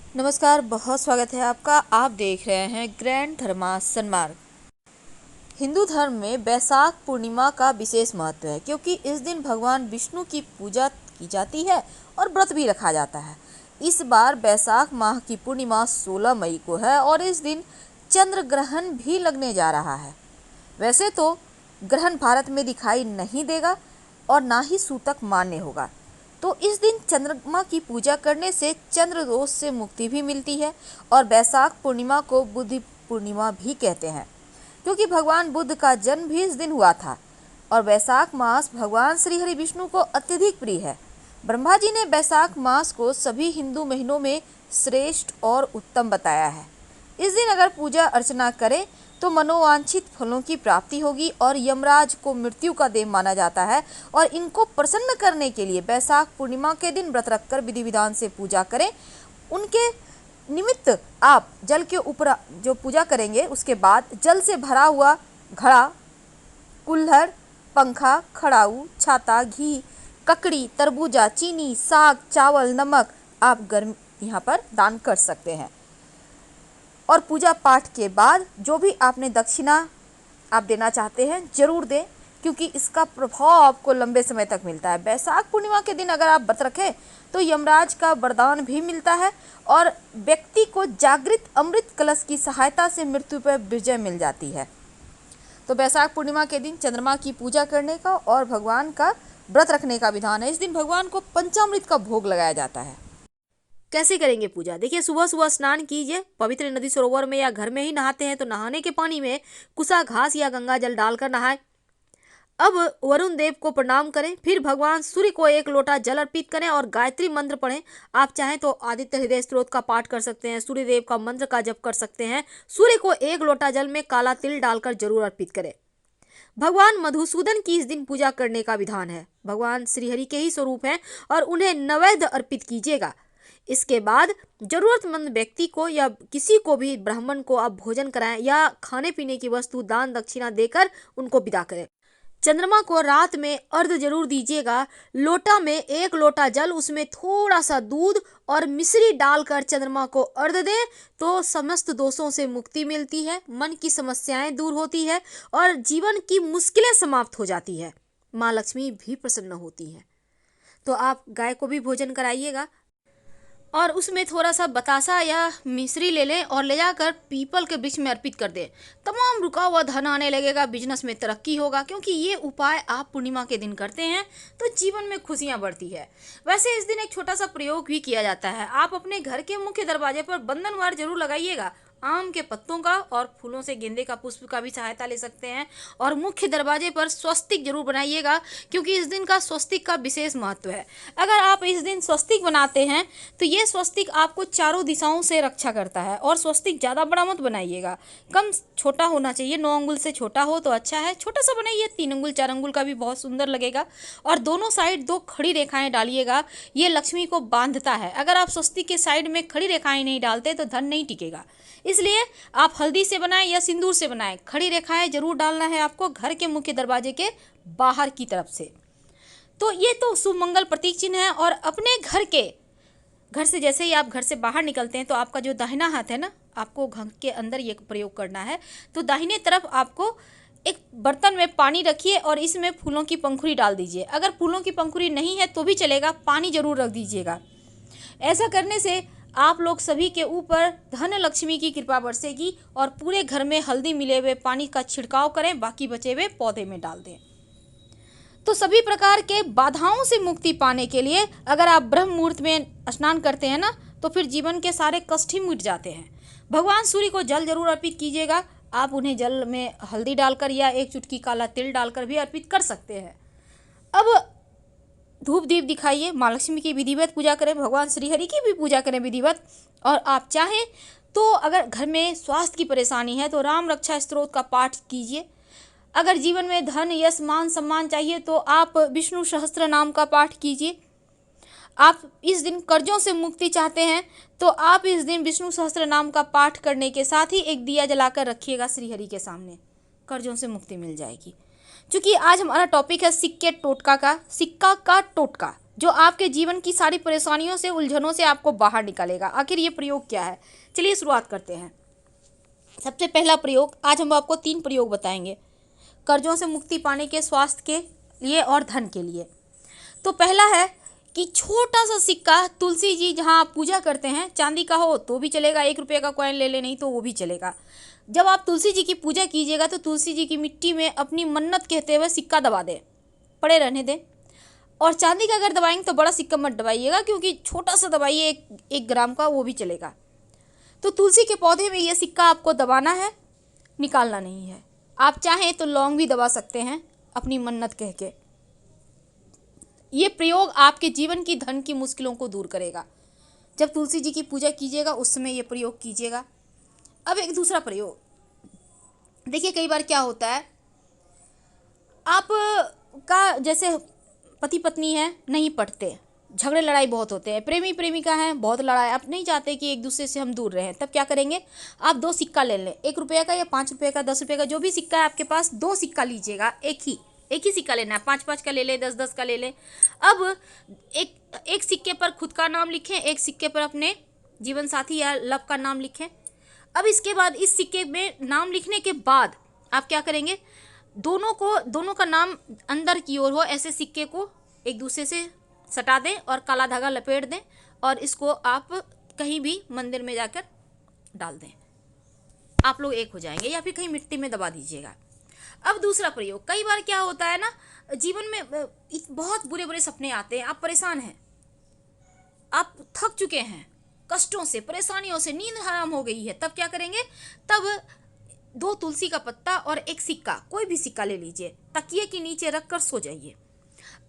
नमस्कार, बहुत स्वागत है आपका। आप देख रहे हैं ग्रैंड धर्मा सन्मार्ग। हिंदू धर्म में वैशाख पूर्णिमा का विशेष महत्व है क्योंकि इस दिन भगवान विष्णु की पूजा की जाती है और व्रत भी रखा जाता है। इस बार वैशाख माह की पूर्णिमा 16 मई को है और इस दिन चंद्र ग्रहण भी लगने जा रहा है। वैसे तो ग्रहण भारत में दिखाई नहीं देगा और ना ही सूतक मान्य होगा, तो इस दिन चंद्रमा की पूजा करने से चंद्र दोष से मुक्ति भी मिलती है। और वैशाख पूर्णिमा को बुद्ध पूर्णिमा भी कहते हैं क्योंकि भगवान बुद्ध का जन्म भी इस दिन हुआ था। और वैशाख मास भगवान श्री हरि विष्णु को अत्यधिक प्रिय है। ब्रह्मा जी ने वैशाख मास को सभी हिंदू महीनों में श्रेष्ठ और उत्तम बताया है। इस दिन अगर पूजा अर्चना करें तो मनोवांछित फलों की प्राप्ति होगी और यमराज को मृत्यु का देव माना जाता है। और इनको प्रसन्न करने के लिए वैशाख पूर्णिमा के दिन व्रत रखकर विधि विधान से पूजा करें। उनके निमित्त आप जल के ऊपर जो पूजा करेंगे उसके बाद जल से भरा हुआ घड़ा, कुल्हड़, पंखा, खड़ाऊ, छाता, घी, ककड़ी, तरबूजा, चीनी, साग, चावल, नमक आप गर्म यहाँ पर दान कर सकते हैं। और पूजा पाठ के बाद जो भी आपने दक्षिणा आप देना चाहते हैं जरूर दें क्योंकि इसका प्रभाव आपको लंबे समय तक मिलता है। वैशाख पूर्णिमा के दिन अगर आप व्रत रखें तो यमराज का वरदान भी मिलता है और व्यक्ति को जागृत अमृत कलश की सहायता से मृत्यु पर विजय मिल जाती है। तो वैशाख पूर्णिमा के दिन चंद्रमा की पूजा करने का और भगवान का व्रत रखने का विधान है। इस दिन भगवान को पंचामृत का भोग लगाया जाता है। कैसे करेंगे पूजा? देखिए, सुबह सुबह स्नान कीजिए। पवित्र नदी सरोवर में या घर में ही नहाते हैं तो नहाने के पानी में कुसा घास या गंगा जल डालकर नहाएं। अब वरुण देव को प्रणाम करें, फिर भगवान सूर्य को एक लोटा जल अर्पित करें और गायत्री मंत्र पढ़ें। आप चाहें तो आदित्य हृदय स्तोत्र का पाठ कर सकते हैं, सूर्य देव का मंत्र का जप कर सकते हैं। सूर्य को एक लोटा जल में काला तिल डालकर जरूर अर्पित करें। भगवान मधुसूदन की इस दिन पूजा करने का विधान है। भगवान श्रीहरि के ही स्वरूप हैं और उन्हें नैवेद्य अर्पित कीजिएगा। इसके बाद जरूरतमंद व्यक्ति को या किसी को भी ब्राह्मण को आप भोजन कराएं या खाने पीने की वस्तु दान दक्षिणा देकर उनको विदा करें। चंद्रमा को रात में अर्घ जरूर दीजिएगा। लोटा में एक लोटा जल, उसमें थोड़ा सा दूध और मिश्री डालकर चंद्रमा को अर्घ दें तो समस्त दोषों से मुक्ति मिलती है, मन की समस्याएं दूर होती है और जीवन की मुश्किलें समाप्त हो जाती है। माँ लक्ष्मी भी प्रसन्न होती है। तो आप गाय को भी भोजन कराइएगा और उसमें थोड़ा सा बतासा या मिश्री ले लें और ले जाकर पीपल के वृक्ष में अर्पित कर दें। तमाम रुका हुआ धन आने लगेगा, बिजनेस में तरक्की होगा क्योंकि ये उपाय आप पूर्णिमा के दिन करते हैं तो जीवन में खुशियां बढ़ती है। वैसे इस दिन एक छोटा सा प्रयोग भी किया जाता है। आप अपने घर के मुख्य दरवाजे पर बंधनवार जरूर लगाइएगा। आम के पत्तों का और फूलों से गेंदे का पुष्प का भी सहायता ले सकते हैं। और मुख्य दरवाजे पर स्वस्तिक जरूर बनाइएगा क्योंकि इस दिन का स्वस्तिक का विशेष महत्व है। अगर आप इस दिन स्वस्तिक बनाते हैं तो ये स्वस्तिक आपको चारों दिशाओं से रक्षा करता है। और स्वस्तिक ज़्यादा बड़ा मत बनाइएगा, कम छोटा होना चाहिए। 9 अंगुल से छोटा हो तो अच्छा है, छोटा सा बनाइए। 3 अंगुल 4 अंगुल का भी बहुत सुंदर लगेगा। और दोनों साइड 2 खड़ी रेखाएं डालिएगा, ये लक्ष्मी को बांधता है। अगर आप स्वस्तिक के साइड में खड़ी रेखाएं नहीं डालते तो धन नहीं टिकेगा। इसलिए आप हल्दी से बनाएं या सिंदूर से बनाएं, खड़ी रेखाएं जरूर डालना है आपको घर के मुख्य दरवाजे के बाहर की तरफ से। तो ये तो शुभ मंगल प्रतीक चिन्ह है। और अपने घर से जैसे ही आप घर से बाहर निकलते हैं तो आपका जो दाहिना हाथ है ना, आपको घर के अंदर ये प्रयोग करना है। तो दाहिने तरफ आपको एक बर्तन में पानी रखिए और इसमें फूलों की पंखुड़ी डाल दीजिए। अगर फूलों की पंखुड़ी नहीं है तो भी चलेगा, पानी जरूर रख दीजिएगा। ऐसा करने से आप लोग सभी के ऊपर धन लक्ष्मी की कृपा बरसेगी। और पूरे घर में हल्दी मिले हुए पानी का छिड़काव करें, बाकी बचे हुए पौधे में डाल दें। तो सभी प्रकार के बाधाओं से मुक्ति पाने के लिए अगर आप ब्रह्म मुहूर्त में स्नान करते हैं ना तो फिर जीवन के सारे कष्ट ही मिट जाते हैं। भगवान सूर्य को जल जरूर अर्पित कीजिएगा। आप उन्हें जल में हल्दी डालकर या एक चुटकी काला तिल डालकर भी अर्पित कर सकते हैं। अब धूप दीप दिखाइए, माँ लक्ष्मी की विधिवत पूजा करें, भगवान श्री हरि की भी पूजा करें विधिवत। और आप चाहें तो अगर घर में स्वास्थ्य की परेशानी है तो राम रक्षा स्तोत्र का पाठ कीजिए। अगर जीवन में धन यश मान सम्मान चाहिए तो आप विष्णु सहस्त्र नाम का पाठ कीजिए। आप इस दिन कर्जों से मुक्ति चाहते हैं तो आप इस दिन विष्णु सहस्त्र नाम का पाठ करने के साथ ही एक दिया जलाकर रखिएगा श्रीहरि के सामने, कर्जों से मुक्ति मिल जाएगी। क्योंकि आज हमारा टॉपिक है सिक्का का टोटका। जो आपके जीवन की सारी परेशानियों से, उलझनों से आपको बाहर निकालेगा। आखिर ये प्रयोग क्या है, चलिए शुरुआत करते हैं। सबसे पहला प्रयोग, आज हम आपको 3 प्रयोग बताएंगे कर्जों से मुक्ति पाने के, स्वास्थ्य के लिए और धन के लिए। तो पहला है कि छोटा सा सिक्का, तुलसी जी जहाँ आप पूजा करते हैं, चांदी का हो तो भी चलेगा, 1 रुपये का कॉइन ले ले, नहीं तो वो भी चलेगा। जब आप तुलसी जी की पूजा कीजिएगा तो तुलसी जी की मिट्टी में अपनी मन्नत कहते हुए सिक्का दबा दें, पड़े रहने दें। और चांदी का अगर दबाएंगे तो बड़ा सिक्का मत दबाइएगा, क्योंकि छोटा सा दबाइए 1 ग्राम का, वो भी चलेगा। तो तुलसी के पौधे में ये सिक्का आपको दबाना है, निकालना नहीं है। आप चाहें तो लौंग भी दबा सकते हैं अपनी मन्नत कह के। ये प्रयोग आपके जीवन की, धन की मुश्किलों को दूर करेगा। जब तुलसी जी की पूजा कीजिएगा उस समय ये प्रयोग कीजिएगा। अब एक दूसरा प्रयोग, देखिए कई बार क्या होता है, आप का जैसे पति पत्नी है, नहीं पटते, झगड़े लड़ाई बहुत होते हैं, प्रेमी प्रेमिका हैं, बहुत लड़ाई, आप नहीं चाहते कि एक दूसरे से हम दूर रहें। तब क्या करेंगे, आप 2 सिक्का ले लें, 1 रुपये का या 5 रुपये का, 10 रुपये का, जो भी सिक्का है आपके पास, 2 सिक्का लीजिएगा। एक ही सिक्का लेना है, 5-5 का ले लें, 10-10 का ले लें। अब एक सिक्के पर खुद का नाम लिखें, एक सिक्के पर अपने जीवन साथी या लव का नाम लिखें। अब इसके बाद इस सिक्के में नाम लिखने के बाद आप क्या करेंगे, दोनों का नाम अंदर की ओर हो, ऐसे सिक्के को एक दूसरे से सटा दें और काला धागा लपेट दें और इसको आप कहीं भी मंदिर में जाकर डाल दें। आप लोग एक हो जाएंगे, या फिर कहीं मिट्टी में दबा दीजिएगा। अब दूसरा प्रयोग, कई बार क्या होता है ना, जीवन में बहुत बुरे बुरे सपने आते हैं, आप परेशान हैं, आप थक चुके हैं कष्टों से, परेशानियों से, नींद हराम हो गई है। तब क्या करेंगे, तब 2 तुलसी का पत्ता और 1 सिक्का, कोई भी सिक्का ले लीजिए, तकिए के नीचे रखकर सो जाइए।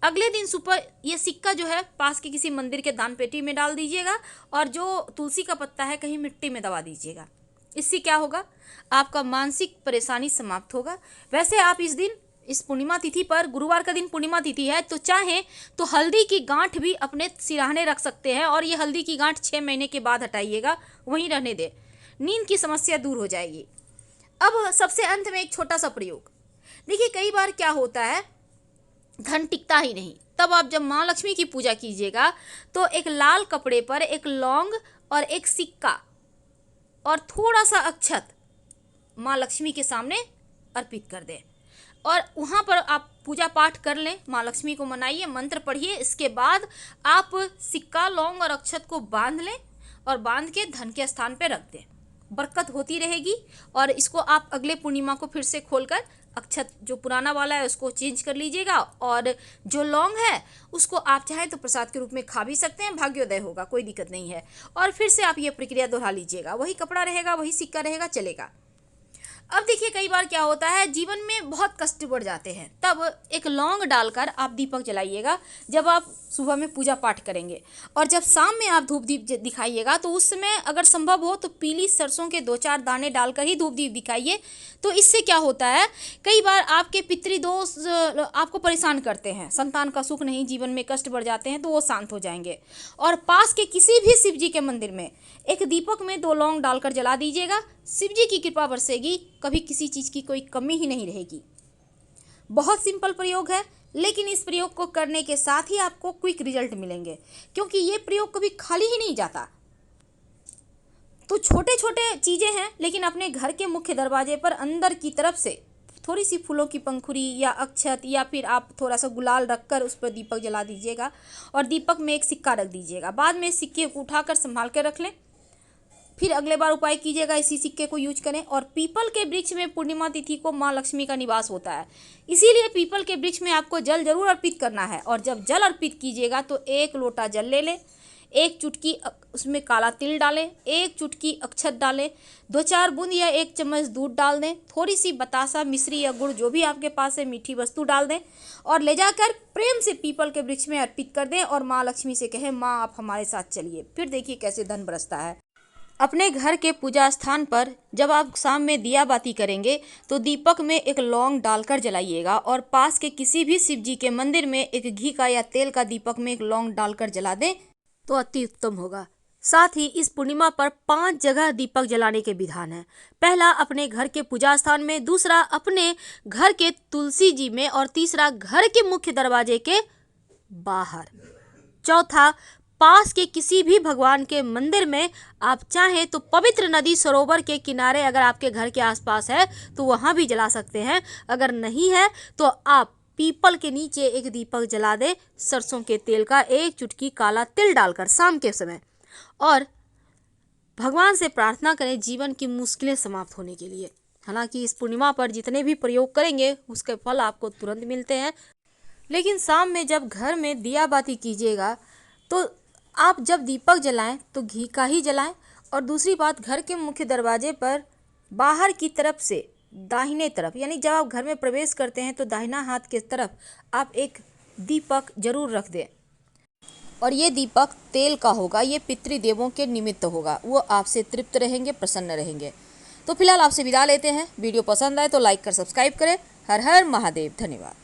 अगले दिन सुबह ये सिक्का जो है पास के किसी मंदिर के दान पेटी में डाल दीजिएगा और जो तुलसी का पत्ता है कहीं मिट्टी में दबा दीजिएगा। इससे क्या होगा, आपका मानसिक परेशानी समाप्त होगा। वैसे आप इस दिन, इस पूर्णिमा तिथि पर, गुरुवार का दिन पूर्णिमा तिथि है, तो चाहें तो हल्दी की गांठ भी अपने सिरहाने रख सकते हैं और ये हल्दी की गांठ 6 महीने के बाद हटाइएगा, वहीं रहने दें, नींद की समस्या दूर हो जाएगी। अब सबसे अंत में एक छोटा सा प्रयोग, देखिए कई बार क्या होता है, धन टिकता ही नहीं। तब आप जब माँ लक्ष्मी की पूजा कीजिएगा तो एक लाल कपड़े पर 1 लौंग और 1 सिक्का और थोड़ा सा अक्षत माँ लक्ष्मी के सामने अर्पित कर दें और वहाँ पर आप पूजा पाठ कर लें, माँ लक्ष्मी को मनाइए, मंत्र पढ़िए। इसके बाद आप सिक्का, लौंग और अक्षत को बांध लें और बांध के धन के स्थान पर रख दें, बरकत होती रहेगी। और इसको आप अगले पूर्णिमा को फिर से खोलकर अक्षत जो पुराना वाला है उसको चेंज कर लीजिएगा और जो लौंग है उसको आप चाहें तो प्रसाद के रूप में खा भी सकते हैं, भाग्योदय होगा, कोई दिक्कत नहीं है। और फिर से आप ये प्रक्रिया दोहरा लीजिएगा, वही कपड़ा रहेगा, वही सिक्का रहेगा, चलेगा। अब देखिए कई बार क्या होता है, जीवन में बहुत कष्ट बढ़ जाते हैं, तब 1 लौंग डालकर आप दीपक जलाइएगा जब आप सुबह में पूजा पाठ करेंगे। और जब शाम में आप धूप दीप दिखाइएगा तो उस समय अगर संभव हो तो पीली सरसों के 2-4 दाने डालकर ही धूप दीप दिखाइए। तो इससे क्या होता है, कई बार आपके पितृदोष आपको परेशान करते हैं, संतान का सुख नहीं, जीवन में कष्ट बढ़ जाते हैं, तो वो शांत हो जाएंगे। और पास के किसी भी शिव जी के मंदिर में 1 दीपक में 2 लौंग डालकर जला दीजिएगा, शिव जी की कृपा बरसेगी, कभी किसी चीज़ की कोई कमी ही नहीं रहेगी। बहुत सिंपल प्रयोग है, लेकिन इस प्रयोग को करने के साथ ही आपको क्विक रिजल्ट मिलेंगे, क्योंकि ये प्रयोग कभी खाली ही नहीं जाता। तो छोटे छोटे चीज़ें हैं, लेकिन अपने घर के मुख्य दरवाजे पर अंदर की तरफ से थोड़ी सी फूलों की पंखुड़ी या अक्षत या फिर आप थोड़ा सा गुलाल रखकर उस पर दीपक जला दीजिएगा और दीपक में 1 सिक्का रख दीजिएगा। बाद में सिक्के को उठाकर संभाल कर रख लें, फिर अगले बार उपाय कीजिएगा इसी सिक्के को यूज करें। और पीपल के वृक्ष में पूर्णिमा तिथि को माँ लक्ष्मी का निवास होता है, इसीलिए पीपल के वृक्ष में आपको जल जरूर अर्पित करना है। और जब जल अर्पित कीजिएगा तो 1 लोटा जल ले लें, 1 चुटकी उसमें काला तिल डालें, 1 चुटकी अक्षत डालें, 2-4 बूंद या 1 चम्मच दूध डाल दें, थोड़ी सी बतासा, मिश्री या गुड़ जो भी आपके पास है, मीठी वस्तु डाल दें और ले जाकर प्रेम से पीपल के वृक्ष में अर्पित कर दें और माँ लक्ष्मी से कहें, माँ आप हमारे साथ चलिए। फिर देखिए कैसे धन बरसता है। अपने घर के पूजा स्थान पर जब आप शाम में दिया बाती करेंगे तो दीपक में 1 लौंग डालकर जलाइएगा और पास के किसी भी शिव जी के मंदिर में 1 घी का या तेल का दीपक में 1 लौंग डालकर जला दें तो अति उत्तम होगा। साथ ही इस पूर्णिमा पर 5 जगह दीपक जलाने के विधान है। पहला अपने घर के पूजा स्थान में, दूसरा अपने घर के तुलसी जी में और तीसरा घर के मुख्य दरवाजे के बाहर। चौथा, पास के किसी भी भगवान के मंदिर में आप चाहें तो पवित्र नदी सरोवर के किनारे अगर आपके घर के आसपास है तो वहाँ भी जला सकते हैं। अगर नहीं है तो आप पीपल के नीचे एक दीपक जला दे, सरसों के तेल का, एक चुटकी काला तिल डालकर शाम के समय, और भगवान से प्रार्थना करें जीवन की मुश्किलें समाप्त होने के लिए। हालांकि इस पूर्णिमा पर जितने भी प्रयोग करेंगे उसके फल आपको तुरंत मिलते हैं, लेकिन शाम में जब घर में दिया बाती कीजिएगा तो आप जब दीपक जलाएं तो घी का ही जलाएं। और दूसरी बात, घर के मुख्य दरवाजे पर बाहर की तरफ से दाहिने तरफ, यानी जब आप घर में प्रवेश करते हैं तो दाहिना हाथ के तरफ आप एक दीपक जरूर रख दें, और ये दीपक तेल का होगा। ये पितृदेवों के निमित्त होगा, वो आपसे तृप्त रहेंगे, प्रसन्न रहेंगे। तो फिलहाल आपसे विदा लेते हैं। वीडियो पसंद आए तो लाइक कर सब्सक्राइब करें। हर हर महादेव। धन्यवाद।